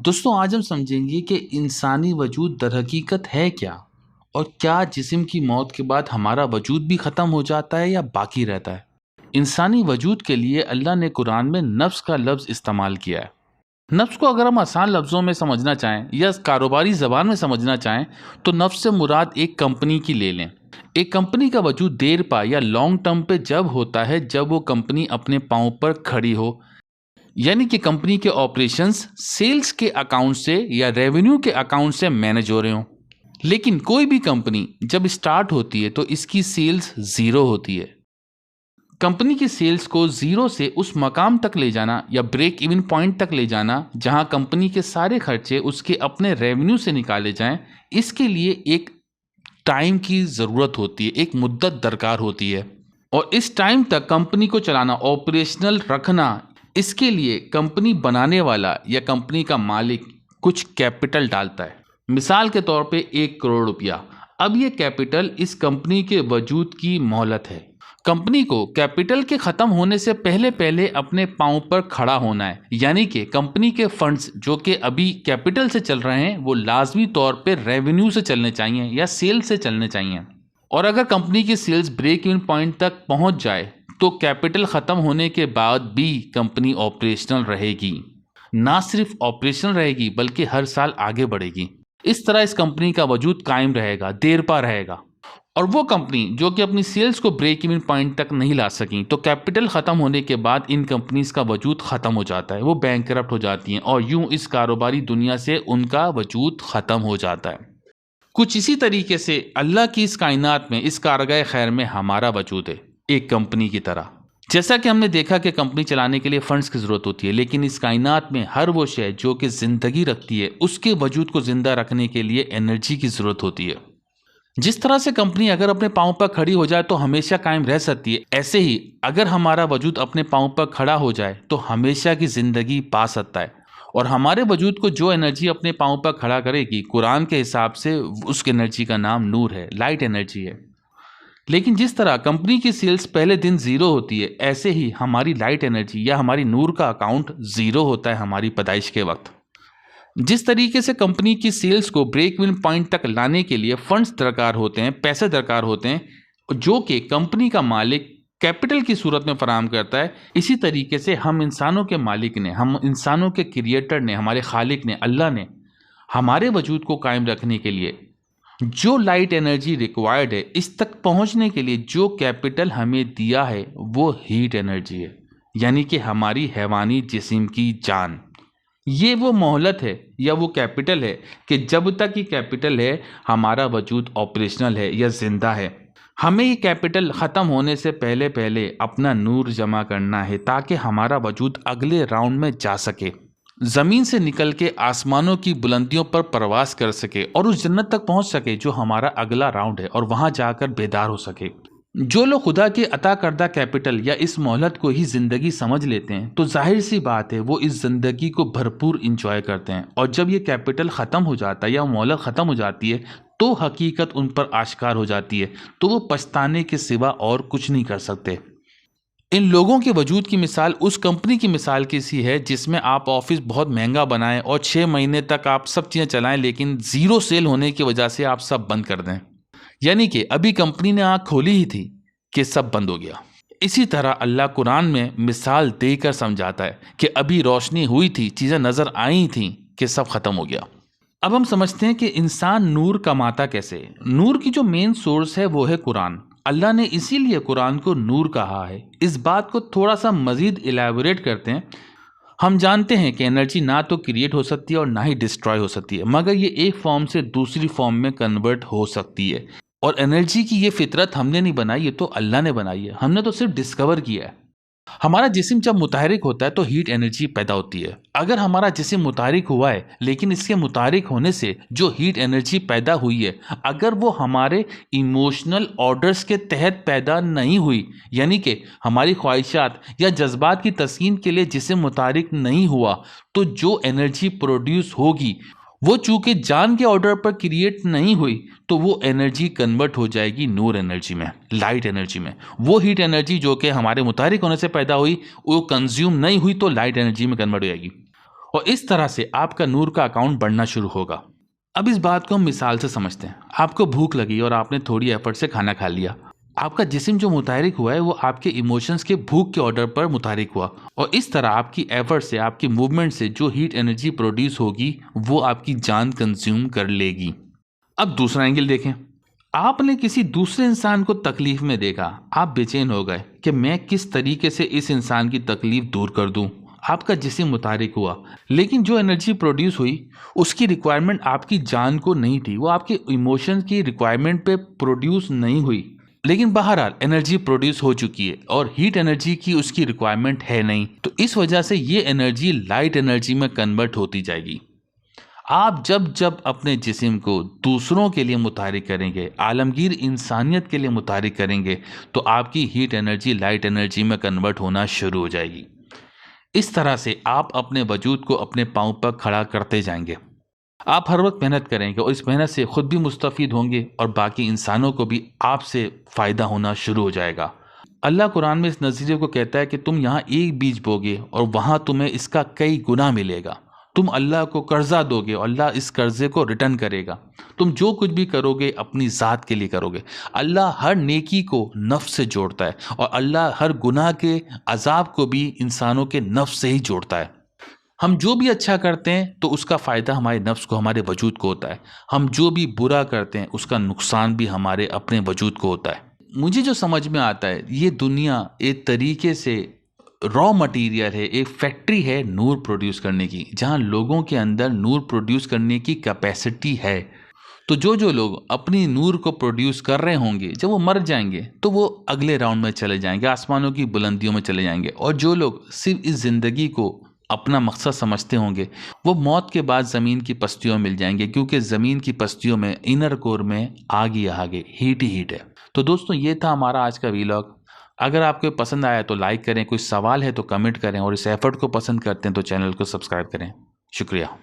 दोस्तों आज हम समझेंगे कि इंसानी वजूद दरहकीकत है क्या और क्या जिस्म की मौत के बाद हमारा वजूद भी ख़त्म हो जाता है या बाकी रहता है। इंसानी वजूद के लिए अल्लाह ने कुरान में नफ्स का लफ्ज़ इस्तेमाल किया है। नफ्स को अगर हम आसान लफ्ज़ों में समझना चाहें या कारोबारी ज़बान में समझना चाहें तो नफ्स से मुराद एक कंपनी की ले लें। एक कंपनी का वजूद देर पा या लॉन्ग टर्म पे जब होता है जब वो कंपनी अपने पाँव पर खड़ी हो, यानी कि कंपनी के ऑपरेशंस सेल्स के अकाउंट से या रेवेन्यू के अकाउंट से मैनेज हो रहे हों। लेकिन कोई भी कंपनी जब स्टार्ट होती है तो इसकी सेल्स ज़ीरो होती है। कंपनी की सेल्स को ज़ीरो से उस मकाम तक ले जाना या ब्रेक इवन पॉइंट तक ले जाना जहां कंपनी के सारे खर्चे उसके अपने रेवेन्यू से निकाले जाएं, इसके लिए एक टाइम की ज़रूरत होती है, एक मुद्दत दरकार होती है। और इस टाइम तक कंपनी को चलाना, ऑपरेशनल रखना, इसके लिए कंपनी बनाने वाला या कंपनी का मालिक कुछ कैपिटल डालता है। मिसाल के तौर पे 1 करोड़ रुपया। अब ये कैपिटल इस कंपनी के वजूद की मोहलत है। कंपनी को कैपिटल के ख़त्म होने से पहले पहले अपने पाँव पर खड़ा होना है, यानी कि कंपनी के फंड्स जो कि अभी कैपिटल से चल रहे हैं वो लाजमी तौर पे रेवेन्यू से चलने चाहिए या सेल से चलने चाहिए। और अगर कंपनी की सेल्स ब्रेक इवन पॉइंट तक पहुंच जाए तो कैपिटल ख़त्म होने के बाद भी कंपनी ऑपरेशनल रहेगी। ना सिर्फ ऑपरेशनल रहेगी बल्कि हर साल आगे बढ़ेगी। इस तरह इस कंपनी का वजूद कायम रहेगा, देर पा रहेगा। और वो कंपनी जो कि अपनी सेल्स को ब्रेक इवन पॉइंट तक नहीं ला सकी तो कैपिटल ख़त्म होने के बाद इन कंपनीज का वजूद ख़त्म हो जाता है, वो बैंकरप्ट हो जाती हैं और यूं इस कारोबारी दुनिया से उनका वजूद ख़त्म हो जाता है। कुछ इसी तरीके से अल्लाह की इस कायनात में, इस कारगाह खैर में हमारा वजूद है, एक कंपनी की तरह। जैसा कि हमने देखा कि कंपनी चलाने के लिए फंड्स की ज़रूरत होती है, लेकिन इस कायनात में हर वो शय जो कि ज़िंदगी रखती है उसके वजूद को ज़िंदा रखने के लिए एनर्जी की ज़रूरत होती है। जिस तरह से कंपनी अगर अपने पाँव पर खड़ी हो जाए तो हमेशा कायम रह सकती है, ऐसे ही अगर हमारा वजूद अपने पाँव पर खड़ा हो जाए तो हमेशा की ज़िंदगी पा सकता है। और हमारे वजूद को जो एनर्जी अपने पाँव पर खड़ा करेगी, कुरान के हिसाब से उस एनर्जी का नाम नूर है, लाइट एनर्जी है। लेकिन जिस तरह कंपनी की सेल्स पहले दिन ज़ीरो होती है, ऐसे ही हमारी लाइट एनर्जी या हमारी नूर का अकाउंट ज़ीरो होता है हमारी पैदाइश के वक्त। जिस तरीके से कंपनी की सेल्स को ब्रेक इवन पॉइंट तक लाने के लिए फंड्स दरकार होते हैं, पैसे दरकार होते हैं, जो कि कंपनी का मालिक कैपिटल की सूरत में फराहम करता है, इसी तरीके से हम इंसानों के मालिक ने, हम इंसानों के क्रिएटर ने, हमारे खालिक ने, अल्लाह ने हमारे वजूद को कायम रखने के लिए जो लाइट एनर्जी रिक्वायर्ड है, इस तक पहुंचने के लिए जो कैपिटल हमें दिया है वो हीट एनर्जी है, यानी कि हमारी हैवानी जिस्म की जान। ये वो मोहलत है या वो कैपिटल है कि जब तक ये कैपिटल है हमारा वजूद ऑपरेशनल है या जिंदा है। हमें ये कैपिटल ख़त्म होने से पहले पहले अपना नूर जमा करना है ताकि हमारा वजूद अगले राउंड में जा सके, ज़मीन से निकल के आसमानों की बुलंदियों पर प्रवास कर सके और उस जन्नत तक पहुंच सके जो हमारा अगला राउंड है, और वहां जाकर बेदार हो सके। जो लोग खुदा के अता करदा कैपिटल या इस मोहलत को ही ज़िंदगी समझ लेते हैं तो जाहिर सी बात है वो इस ज़िंदगी को भरपूर इंजॉय करते हैं। और जब ये कैपिटल ख़त्म हो जाता है या मोहलत ख़त्म हो जाती है तो हकीकत उन पर आश्कार हो जाती है, तो वो पछताने के सिवा और कुछ नहीं कर सकते। इन लोगों के वजूद की मिसाल उस कंपनी की मिसाल की सी है जिसमें आप ऑफिस बहुत महंगा बनाएं और 6 महीने तक आप सब चीज़ें चलाएं, लेकिन ज़ीरो सेल होने की वजह से आप सब बंद कर दें, यानी कि अभी कंपनी ने आँख खोली ही थी कि सब बंद हो गया। इसी तरह अल्लाह कुरान में मिसाल देकर समझाता है कि अभी रोशनी हुई थी, चीज़ें नज़र आई थी कि सब ख़त्म हो गया। अब हम समझते हैं कि इंसान नूर कमाता कैसे। नूर की जो मेन सोर्स है वो है कुरान। अल्लाह ने इसीलिए कुरान को नूर कहा है। इस बात को थोड़ा सा मज़ीद इलेबोरेट करते हैं। हम जानते हैं कि एनर्जी ना तो क्रिएट हो सकती है और ना ही डिस्ट्रॉय हो सकती है, मगर ये एक फॉर्म से दूसरी फॉर्म में कन्वर्ट हो सकती है। और एनर्जी की ये फितरत हमने नहीं बनाई, ये तो अल्लाह ने बनाई है, हमने तो सिर्फ डिस्कवर किया है। हमारा जिस्म जब मुतहरिक होता है तो हीट एनर्जी पैदा होती है। अगर हमारा जिस्म मुतहरिक हुआ है लेकिन इसके मुतहरिक होने से जो हीट एनर्जी पैदा हुई है, अगर वो हमारे इमोशनल ऑर्डर्स के तहत पैदा नहीं हुई, यानी कि हमारी ख्वाहिशात या जज्बात की तस्कीन के लिए जिस्म मुतहरिक नहीं हुआ, तो जो एनर्जी प्रोड्यूस होगी वो चूंकि जान के ऑर्डर पर क्रिएट नहीं हुई तो वो एनर्जी कन्वर्ट हो जाएगी नूर एनर्जी में, लाइट एनर्जी में। वो हीट एनर्जी जो कि हमारे मुतारिक होने से पैदा हुई वो कंज्यूम नहीं हुई तो लाइट एनर्जी में कन्वर्ट हो जाएगी। और इस तरह से आपका नूर का अकाउंट बढ़ना शुरू होगा। अब इस बात को हम मिसाल से समझते हैं। आपको भूख लगी और आपने थोड़ी एफर्ट से खाना खा लिया। आपका जिस्म जो मुतहरिक हुआ है वो आपके इमोशंस के भूख के ऑर्डर पर मुतहरिक हुआ, और इस तरह आपकी एफर्ट से, आपकी मूवमेंट से जो हीट एनर्जी प्रोड्यूस होगी वो आपकी जान कंज्यूम कर लेगी। अब दूसरा एंगल देखें। आपने किसी दूसरे इंसान को तकलीफ में देखा, आप बेचैन हो गए कि मैं किस तरीके से इस इंसान की तकलीफ दूर कर दूं। आपका जिस्म मुतारिक हुआ, लेकिन जो एनर्जी प्रोड्यूस हुई उसकी रिक्वायरमेंट आपकी जान को नहीं थी, वो आपके इमोशन की रिक्वायरमेंट पे प्रोड्यूस नहीं हुई। लेकिन बहरहाल एनर्जी प्रोड्यूस हो चुकी है और हीट एनर्जी की उसकी रिक्वायरमेंट है नहीं, तो इस वजह से ये एनर्जी लाइट एनर्जी में कन्वर्ट होती जाएगी। आप जब जब अपने जिस्म को दूसरों के लिए मुतारिक करेंगे, आलमगीर इंसानियत के लिए मुतारिक करेंगे, तो आपकी हीट एनर्जी लाइट एनर्जी में कन्वर्ट होना शुरू हो जाएगी। इस तरह से आप अपने वजूद को अपने पांव पर खड़ा करते जाएंगे। आप हर वक्त मेहनत करेंगे और इस मेहनत से खुद भी मुस्तफ़ीद होंगे और बाकी इंसानों को भी आपसे फ़ायदा होना शुरू हो जाएगा। अल्लाह कुरान में इस नज़रिए को कहता है कि तुम यहाँ एक बीज बोगे और वहाँ तुम्हें इसका कई गुना मिलेगा। तुम अल्लाह को कर्जा दोगे और अल्लाह इस कर्जे को रिटर्न करेगा। तुम जो कुछ भी करोगे अपनी ज़ात के लिए करोगे। अल्लाह हर नेकी को नफ्स से जोड़ता है और अल्लाह हर गुनाह के अजाब को भी इंसानों के नफ्स से ही जोड़ता है। हम जो भी अच्छा करते हैं तो उसका फ़ायदा हमारे नफ्स को, हमारे वजूद को होता है। हम जो भी बुरा करते हैं उसका नुकसान भी हमारे अपने वजूद को होता है। मुझे जो समझ में आता है, ये दुनिया एक तरीके से रॉ मटेरियल है, एक फैक्ट्री है नूर प्रोड्यूस करने की, जहां लोगों के अंदर नूर प्रोड्यूस करने की कैपेसिटी है। तो जो जो लोग अपनी नूर को प्रोड्यूस कर रहे होंगे, जब वो मर जाएंगे तो वो अगले राउंड में चले जाएंगे, आसमानों की बुलंदियों में चले जाएंगे। और जो लोग सिर्फ इस ज़िंदगी को अपना मकसद समझते होंगे, वो मौत के बाद ज़मीन की पस्तियों में मिल जाएंगे, क्योंकि ज़मीन की पस्तियों में इनर कोर में आग ही आग है, हीट ही हीट है। तो दोस्तों, ये था हमारा आज का वीलॉग। अगर आपको पसंद आया तो लाइक करें, कोई सवाल है तो कमेंट करें, और इस एफर्ट को पसंद करते हैं तो चैनल को सब्सक्राइब करें। शुक्रिया।